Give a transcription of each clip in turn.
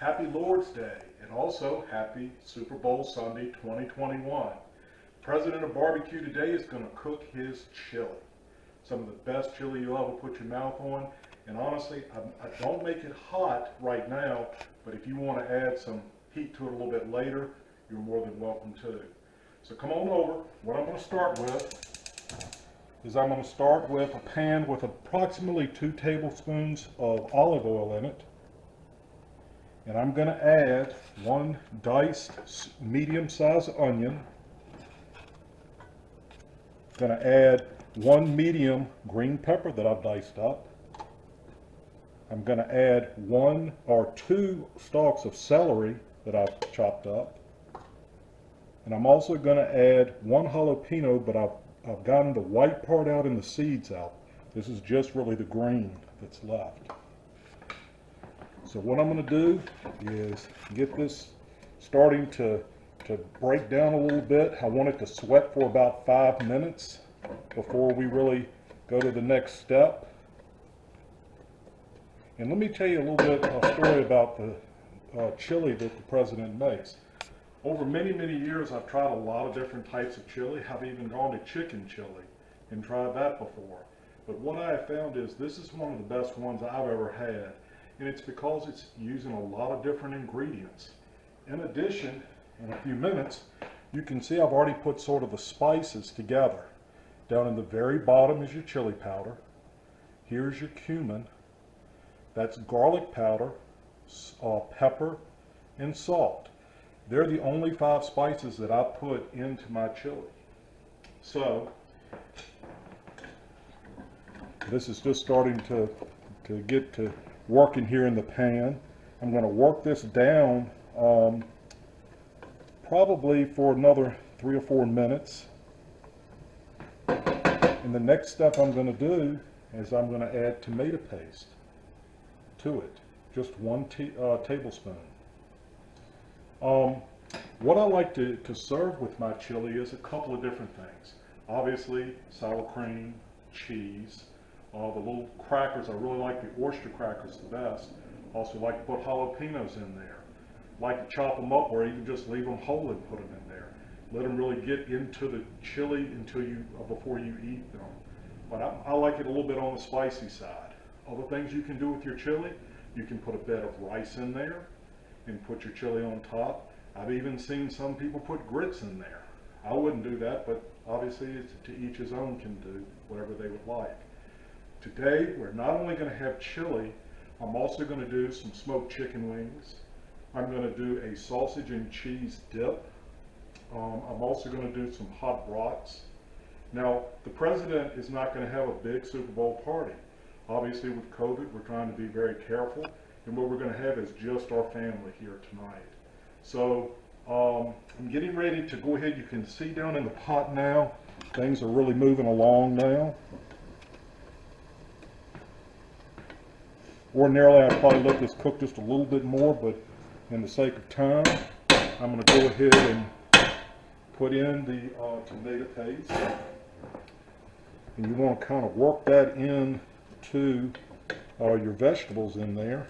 Happy Lord's Day, and also happy Super Bowl Sunday 2021. President of Barbecue today is going to cook his chili. Some of the best chili you'll ever put your mouth on. And honestly, I don't make it hot right now, but if you want to add some heat to it a little bit later, you're more than welcome to. So come on over. What I'm going to start with is I'm going to start with a pan with approximately 2 tablespoons of olive oil in it. And I'm going to add 1 diced medium-sized onion. Going to add 1 medium green pepper that I've diced up. I'm going to add 1 or 2 stalks of celery that I've chopped up. And I'm also going to add 1 jalapeno, but I've gotten the white part out and the seeds out. This is just really the green that's left. So what I'm going to do is get this starting to break down a little bit. I want it to sweat for about 5 minutes before we really go to the next step. And let me tell you a little bit a story about the chili that the president makes. Over many, many years, I've tried a lot of different types of chili. I've even gone to chicken chili and tried that before. But what I have found is this is one of the best ones I've ever had. And it's because it's using a lot of different ingredients. In addition, in a few minutes, you can see I've already put sort of the spices together. Down in the very bottom is your chili powder. Here's your cumin. That's garlic powder, pepper, and salt. They're the only 5 spices that I put into my chili. So, this is just starting to get to working here in the pan. I'm going to work this down probably for another 3 or 4 minutes. And the next step I'm going to do is I'm going to add tomato paste to it, just 1 tablespoon. What I like to serve with my chili is a couple of different things. Obviously, sour cream, cheese, the little crackers. I really like the oyster crackers the best. Also like to put jalapenos in there. Like to chop them up or even just leave them whole and put them in there. Let them really get into the chili before you eat them. But I like it a little bit on the spicy side. Other things you can do with your chili, you can put a bed of rice in there and put your chili on top. I've even seen some people put grits in there. I wouldn't do that, but obviously it's to each his own, can do whatever they would like. Today, we're not only going to have chili, I'm also going to do some smoked chicken wings. I'm going to do a sausage and cheese dip. I'm also going to do some hot brats. Now, the president is not going to have a big Super Bowl party. Obviously, with COVID, we're trying to be very careful, and what we're going to have is just our family here tonight. So, I'm getting ready to go ahead. You can see down in the pot now, things are really moving along now. Ordinarily, I'd probably let this cook just a little bit more, but in the sake of time, I'm going to go ahead and put in the tomato paste. And you want to kind of work that in to your vegetables in there.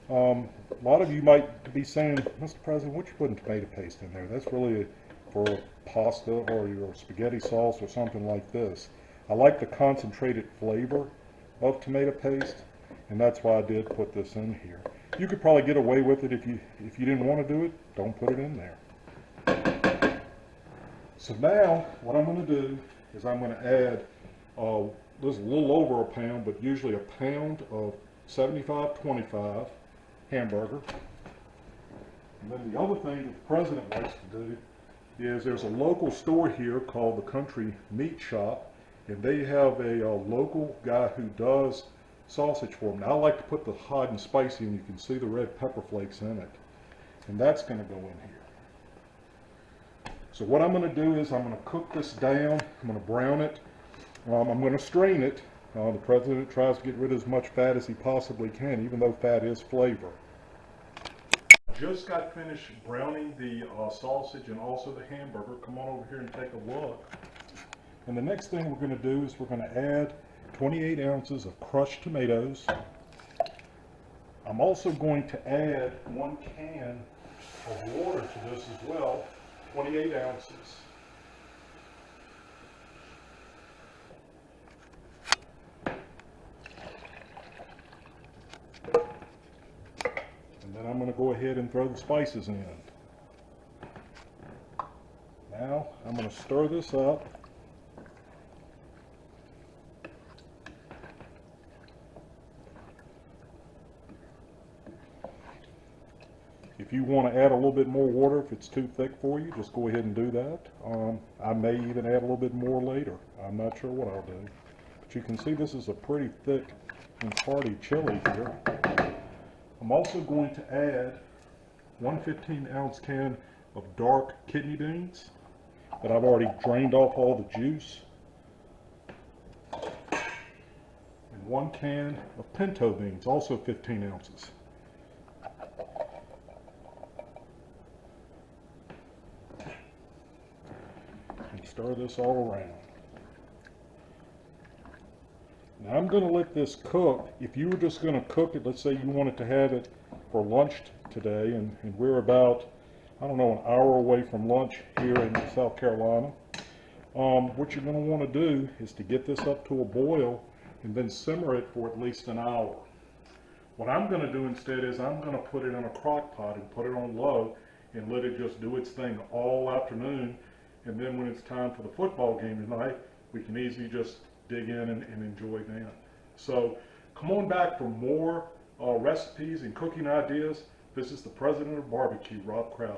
A lot of you might be saying, Mr. President, what you putting tomato paste in there? That's really for pasta or your spaghetti sauce or something like this. I like the concentrated flavor of tomato paste, and that's why I did put this in here. You could probably get away with it if you didn't want to do it. Don't put it in there. So now what I'm going to do is I'm going to add this is a little over a pound, but usually a pound of 75-25 hamburger. And then the other thing that the president likes to do is there's a local store here called the Country Meat Shop. And they have a local guy who does sausage for them. Now, I like to put the hot and spicy, and you can see the red pepper flakes in it. And that's going to go in here. So what I'm going to do is I'm going to cook this down. I'm going to brown it. I'm going to strain it. The president tries to get rid of as much fat as he possibly can, even though fat is flavor. Just got finished browning the sausage and also the hamburger. Come on over here and take a look. And the next thing we're going to do is we're going to add 28 ounces of crushed tomatoes. I'm also going to add 1 can of water to this as well, 28 ounces. And then I'm going to go ahead and throw the spices in. Now I'm going to stir this up. If you want to add a little bit more water, if it's too thick for you, just go ahead and do that. I may even add a little bit more later. I'm not sure what I'll do. But you can see this is a pretty thick and hearty chili here. I'm also going to add 1 15-ounce can of dark kidney beans that I've already drained off all the juice. And 1 can of pinto beans, also 15 ounces. And stir this all around. Now I'm going to let this cook. If you were just going to cook it, let's say you wanted to have it for lunch today, and we're about, I don't know, an hour away from lunch here in South Carolina. What you're going to want to do is to get this up to a boil and then simmer it for at least an hour. What I'm going to do instead is I'm going to put it in a crock pot and put it on low and let it just do its thing all afternoon, and then when it's time for the football game tonight, we can easily just dig in and enjoy that. So come on back for more recipes and cooking ideas. This is the President of Barbecue, Rob Crowder.